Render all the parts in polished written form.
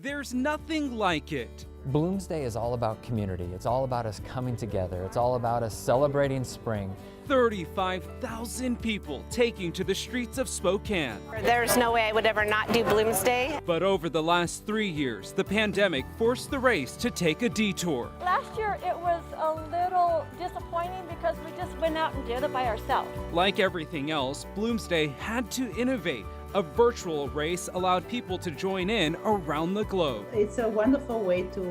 There's nothing like it. Bloomsday is all about community. It's all about us coming together. It's all about us celebrating spring. 35,000 people taking to the streets of Spokane. There's no way I would ever not do Bloomsday. But over the last 3 years, the pandemic forced the race to take a detour. Last year it was a little disappointing because we just went out and did it by ourselves. Like everything else, Bloomsday had to innovate. A virtual race allowed people to join in around the globe. It's a wonderful way to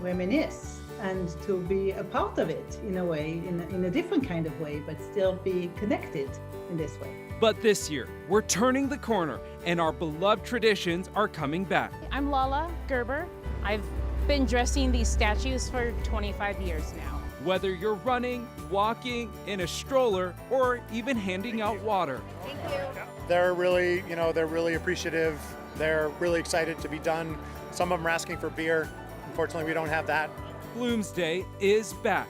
reminisce and to be a part of it in a way, in a different kind of way, but still be connected in this way. But this year, we're turning the corner and our beloved traditions are coming back. I'm Lala Gerber. I've been dressing these statues for 25 years now. Whether you're running, walking, in a stroller, or even handing out water. Thank you. They're really appreciative. They're really excited to be done. Some of them are asking for beer. Unfortunately, we don't have that. Bloomsday is back.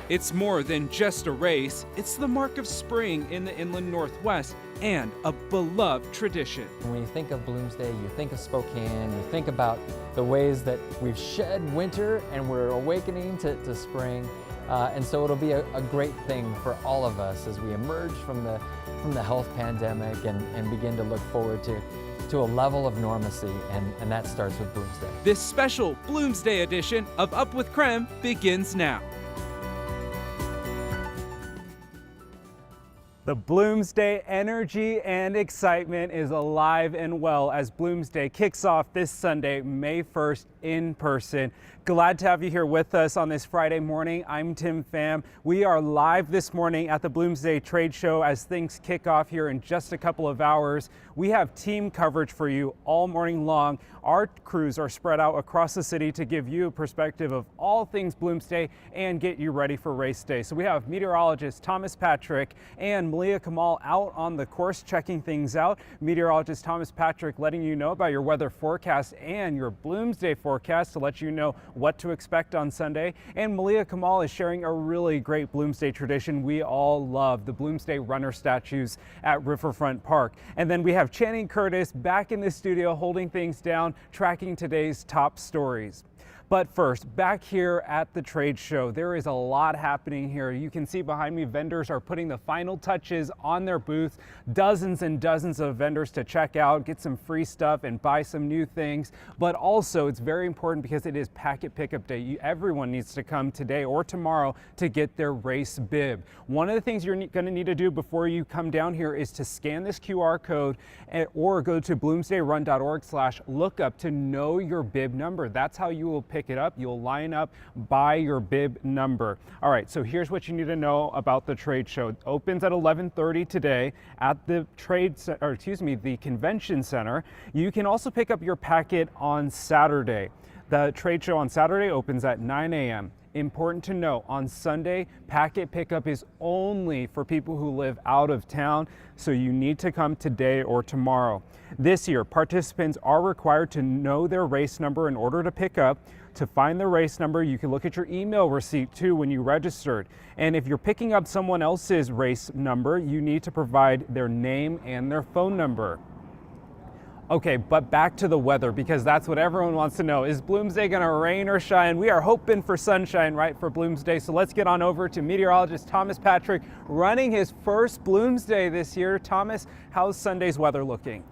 It's more than just a race. It's the mark of spring in the Inland Northwest and a beloved tradition. When you think of Bloomsday, you think of Spokane, you think about the ways that we've shed winter and we're awakening to spring. And so it'll be a great thing for all of us as we emerge from the health pandemic and begin to look forward to a level of normalcy, and that starts with Bloomsday. This special Bloomsday edition of Up With KREM begins now. The Bloomsday energy and excitement is alive and well as Bloomsday kicks off this Sunday, May 1st, in person. Glad to have you here with us on this Friday morning. I'm Tim Pham. We are live this morning at the Bloomsday Trade Show as things kick off here in just a couple of hours. We have team coverage for you all morning long. Our crews are spread out across the city to give you a perspective of all things Bloomsday and get you ready for race day. So we have meteorologist Thomas Patrick and Malia Kamal out on the course checking things out. Meteorologist Thomas Patrick letting you know about your weather forecast and your Bloomsday forecast to let you know what to expect on Sunday. And Malia Kamal is sharing a really great Bloomsday tradition we all love, the Bloomsday runner statues at Riverfront Park. And then we have Channing Curtis back in the studio holding things down, tracking today's top stories. But first, back here at the trade show, there is a lot happening here. You can see behind me, vendors are putting the final touches on their booths. Dozens and dozens of vendors to check out, get some free stuff and buy some new things. But also, it's very important because it is packet pickup day. Everyone needs to come today or tomorrow to get their race bib. One of the things you're going to need to do before you come down here is to scan this QR code or go to bloomsdayrun.org/lookup to know your bib number. That's how you will pick it up. You'll line up by your bib number. All right, so here's what you need to know about the trade show. It opens at 11:30 today at the the convention center. You can also pick up your packet on Saturday. The trade show on Saturday opens at 9 a.m. Important to know, on Sunday, packet pickup is only for people who live out of town, so you need to come today or tomorrow. This year, participants are required to know their race number in order to pick up. To find the race number, you can look at your email receipt too when you registered. And if you're picking up someone else's race number, you need to provide their name and their phone number. Okay, but back to the weather, because that's what everyone wants to know. Is Bloomsday gonna rain or shine? We are hoping for sunshine, right, for Bloomsday. So let's get on over to meteorologist Thomas Patrick running his first Bloomsday this year. Thomas, how's Sunday's weather looking?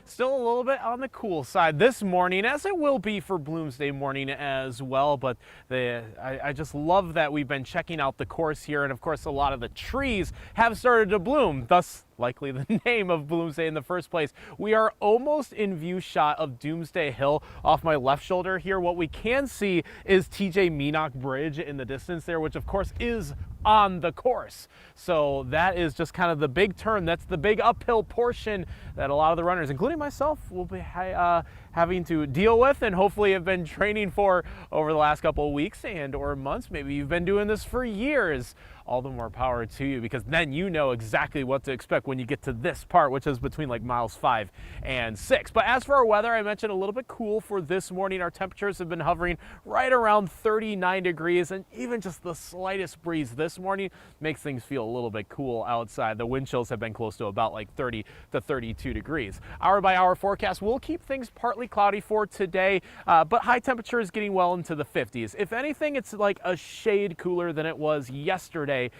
Still a little bit on the cool side this morning, as it will be for Bloomsday morning as well, but I just love that we've been checking out the course here, and of course a lot of the trees have started to bloom, thus likely the name of Bloomsday in the first place. We are almost in view shot of Doomsday Hill off my left shoulder here. What we can see is TJ Meenock Bridge in the distance there, which of course is on the course. So that is just kind of the big turn. That's the big uphill portion that a lot of the runners, including myself, will be having to deal with and hopefully have been training for over the last couple of weeks and or months. Maybe you've been doing this for years. all the more power to you, because then you know exactly what to expect when you get to this part, which is between like miles 5 and 6. But as for our weather, I mentioned a little bit cool for this morning. Our temperatures have been hovering right around 39 degrees, and even just the slightest breeze this morning makes things feel a little bit cool outside. The wind chills have been close to about like 30 to 32 degrees. Hour by hour forecast will keep things partly cloudy for today, but high temperature is getting well into the 50s. If anything, it's like a shade cooler than it was yesterday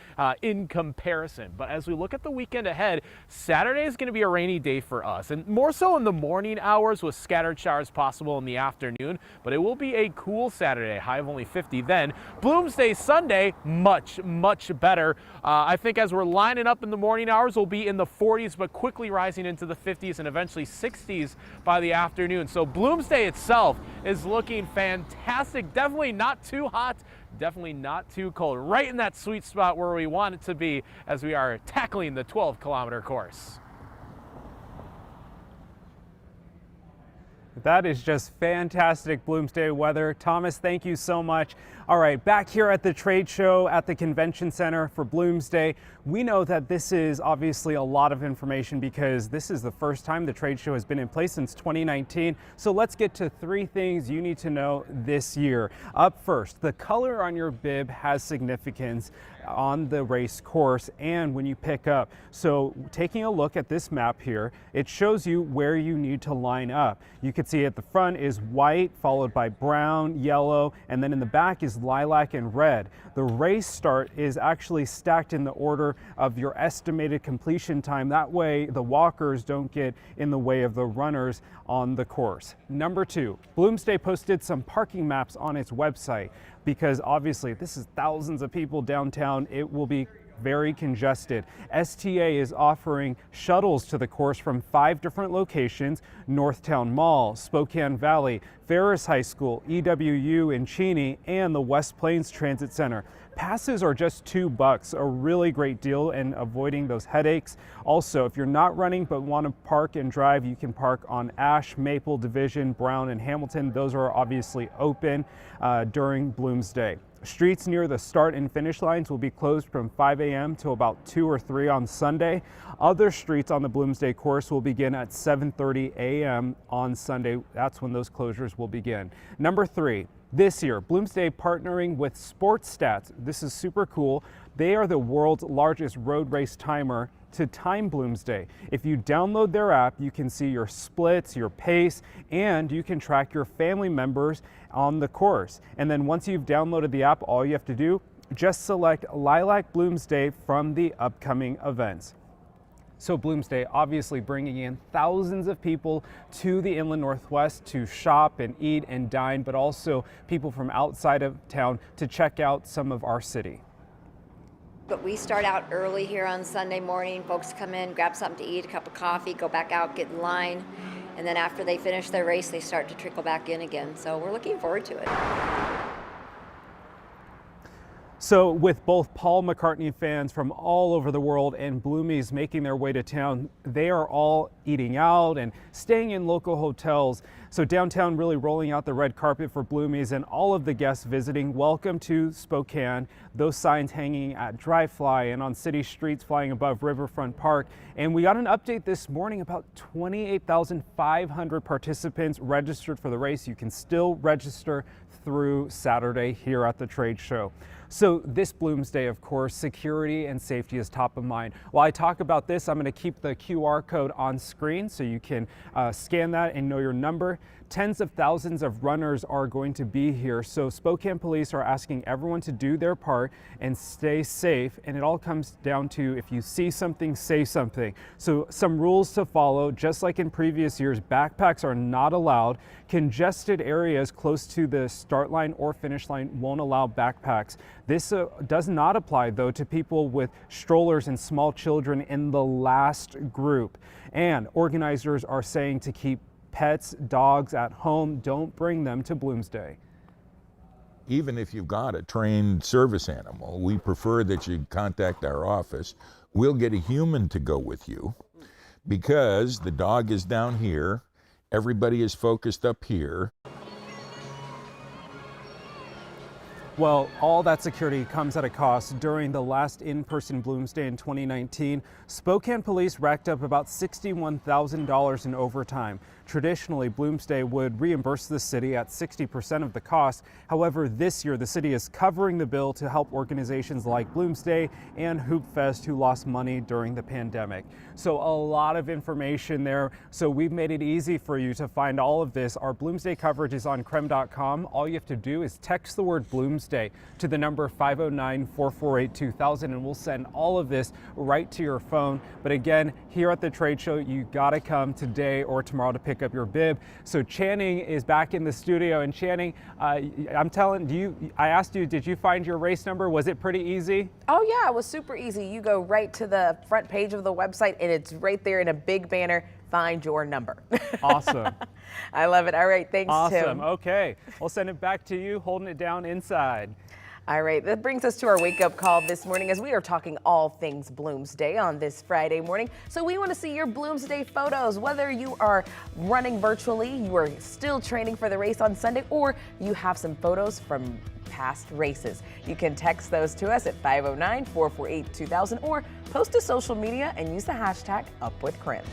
in comparison. But as we look at the weekend ahead, Saturday is going to be a rainy day for us, and more so in the morning hours with scattered showers possible in the afternoon. But it will be a cool Saturday, high of only 50 then. Bloomsday Sunday, much better. I think as we're lining up in the morning hours, we'll be in the 40s, but quickly rising into the 50s and eventually 60s by the afternoon. So Bloomsday itself is looking fantastic. Definitely not too hot, definitely not too cold. Right in that sweet spot where we want it to be as we are tackling the 12-kilometer course. That is just fantastic Bloomsday weather. Thomas, thank you so much. All right, back here at the trade show at the Convention Center for Bloomsday, we know that this is obviously a lot of information because this is the first time the trade show has been in place since 2019. So let's get to 3 things you need to know this year. Up first, the color on your bib has significance on the race course and when you pick up. So taking a look at this map here, it shows you where you need to line up. You can see at the front is white, followed by brown, yellow, and then in the back is lilac and red. The race start is actually stacked in the order of your estimated completion time. That way the walkers don't get in the way of the runners on the course. Number 2, Bloomsday posted some parking maps on its website because obviously this is thousands of people downtown. It will be very congested. STA is offering shuttles to the course from 5 different locations: Northtown Mall, Spokane Valley, Ferris High School, EWU in Cheney, and the West Plains Transit Center. Passes are just $2, a really great deal and avoiding those headaches. Also, if you're not running but want to park and drive, you can park on Ash, Maple, Division, Brown, and Hamilton. Those are obviously open during Bloomsday. Streets near the start and finish lines will be closed from 5 a.m. to about 2 or 3 on Sunday. Other streets on the Bloomsday course will begin at 7:30 a.m. on Sunday. That's when those closures will begin. Number 3, this year, Bloomsday partnering with Sports Stats. This is super cool. They are the world's largest road race timer to time Bloomsday. If you download their app, you can see your splits, your pace, and you can track your family members on the course. And then once you've downloaded the app, all you have to do, just select Lilac Bloomsday from the upcoming events. So Bloomsday obviously bringing in thousands of people to the Inland Northwest to shop and eat and dine, but also people from outside of town to check out some of our city. But we start out early here on Sunday morning. Folks come in, grab something to eat, a cup of coffee, go back out, get in line, and then after they finish their race, they start to trickle back in again. So we're looking forward to it. So with both Paul McCartney fans from all over the world and Bloomies making their way to town, they are all eating out and staying in local hotels. So downtown really rolling out the red carpet for Bloomies and all of the guests visiting. Welcome to Spokane. Those signs hanging at Dry Fly and on city streets flying above Riverfront Park. And we got an update this morning about 28,500 participants registered for the race. You can still register through Saturday here at the trade show. So this Bloomsday, of course, security and safety is top of mind. While I talk about this, I'm going to keep the QR code on screen so you can scan that and know your number. Tens of thousands of runners are going to be here. So Spokane police are asking everyone to do their part and stay safe. And it all comes down to, if you see something, say something. So some rules to follow, just like in previous years, backpacks are not allowed. Congested areas close to the start line or finish line won't allow backpacks. This does not apply, though, to people with strollers and small children in the last group. And organizers are saying to keep pets, dogs at home. Don't bring them to Bloomsday. Even if you've got a trained service animal, we prefer that you contact our office. We'll get a human to go with you because the dog is down here. Everybody is focused up here. Well, all that security comes at a cost. During the last in-person Bloomsday in 2019, Spokane police racked up about $61,000 in overtime. Traditionally, Bloomsday would reimburse the city at 60% of the cost. However, this year the city is covering the bill to help organizations like Bloomsday and Hoop Fest who lost money during the pandemic. So a lot of information there. So we've made it easy for you to find all of this. Our Bloomsday coverage is on KREM.com. All you have to do is text the word Bloomsday to the number 509-448-2000 and we'll send all of this right to your phone. But again, here at the trade show, you gotta come today or tomorrow to pick up your bib. So Channing is back in the studio, and Channing, I asked you, did you find your race number? Was it pretty easy? Oh yeah, it was super easy. You go right to the front page of the website and it's right there in a big banner, find your number. Awesome. I love it. All right, thanks, Tim. Awesome, okay. We'll send it back to you, holding it down inside. All right, that brings us to our wake-up call this morning as we are talking all things Bloomsday on this Friday morning. So we want to see your Bloomsday photos, whether you are running virtually, you are still training for the race on Sunday, or you have some photos from past races. You can text those to us at 509-448-2000 or post to social media and use the hashtag UpWithKREM.